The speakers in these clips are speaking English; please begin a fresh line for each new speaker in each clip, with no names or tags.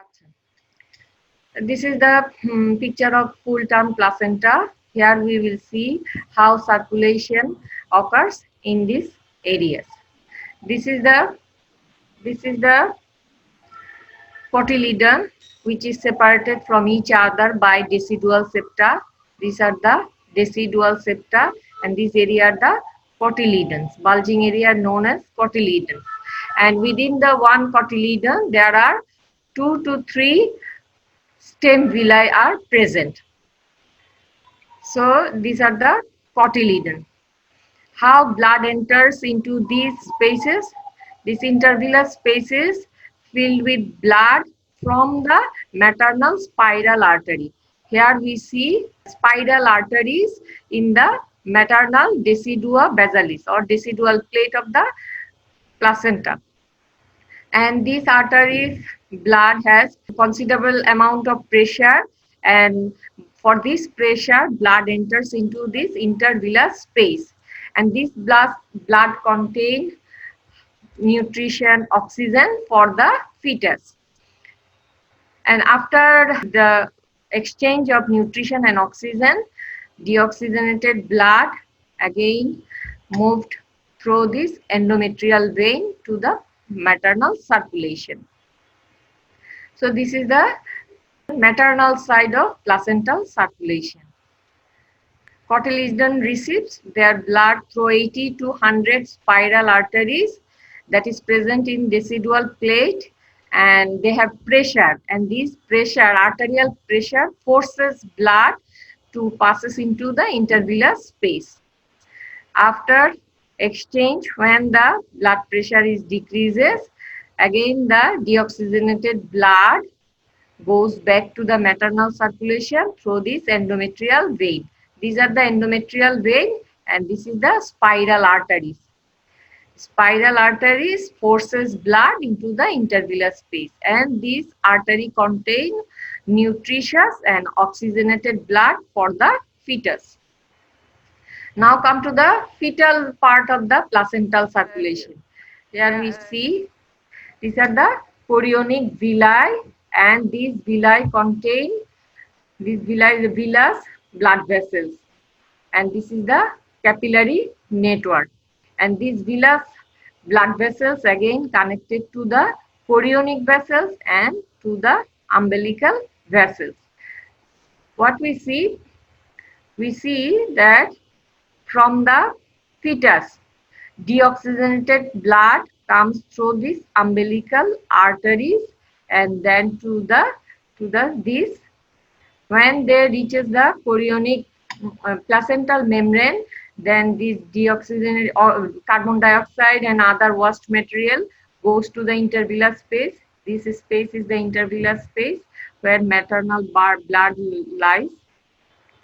আচ্ছা, this is the picture of full term placenta. Here we will see how circulation occurs in these areas. This is the cotyledon, which is separated from each other by decidual septa. These are the decidual septa, and this area are the cotyledons. Bulging area known as cotyledons. And within the one cotyledon, there are 2 to 3 stem villi are present. So these are the cotyledon. How blood enters into these spaces? These intervillous spaces filled with blood from the maternal spiral artery. Here we see spiral arteries in the maternal decidua basalis or decidual plate of the placenta. And these arteries blood has considerable amount of pressure, and for this pressure blood enters into this intervillous space, and this blood contain nutrition, oxygen for the fetus. And after the exchange of nutrition and oxygen, deoxygenated blood again moved through this endometrial vein to the maternal circulation. So this is the maternal side of placental circulation. Cotyledon receives their blood through 80 to 100 spiral arteries that is present in decidual plate, and they have pressure, and this pressure, arterial pressure, forces blood to passes into the intervillous space. After exchange, when the blood pressure is decreases, again the deoxygenated blood goes back to the maternal circulation through this endometrial vein. These are the endometrial vein, and this is the spiral arteries. Spiral arteries forces blood into the intervillous space, and these artery contain nutritious and oxygenated blood for the fetus. Now come to the fetal part of the placental circulation. Here we see these are the chorionic villi, and these villi contain these villi, the villus blood vessels, and this is the capillary network. And these villus blood vessels again connected to the chorionic vessels and to the umbilical vessels. What we see that from the fetus, deoxygenated blood comes through these umbilical arteries, and then to the this, when they reaches the chorionic placental membrane, then this deoxygenated or carbon dioxide and other waste material goes to the intervillous space. This space is the intervillous space where maternal blood lies,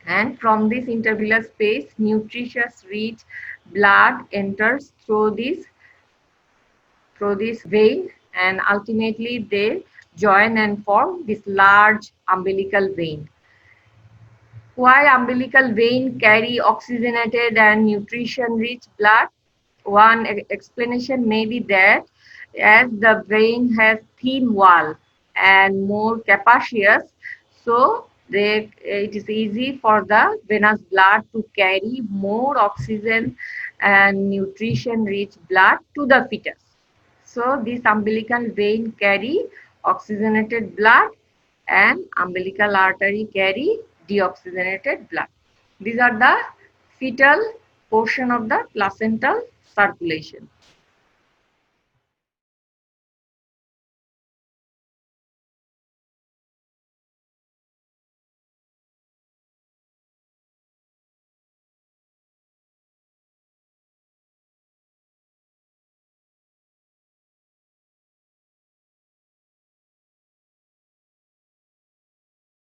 and from this intervillous space nutritious rich blood enters through this vein, and ultimately they join and form this large umbilical vein. Why umbilical vein carry oxygenated and nutrition rich blood? One explanation may be that as the vein has thin wall and more capacious, so it is easy for the venous blood to carry more oxygen and nutrition rich blood to the fetus. So this umbilical vein carry oxygenated blood, and umbilical artery carry deoxygenated blood. These are the fetal portion of the placental circulation.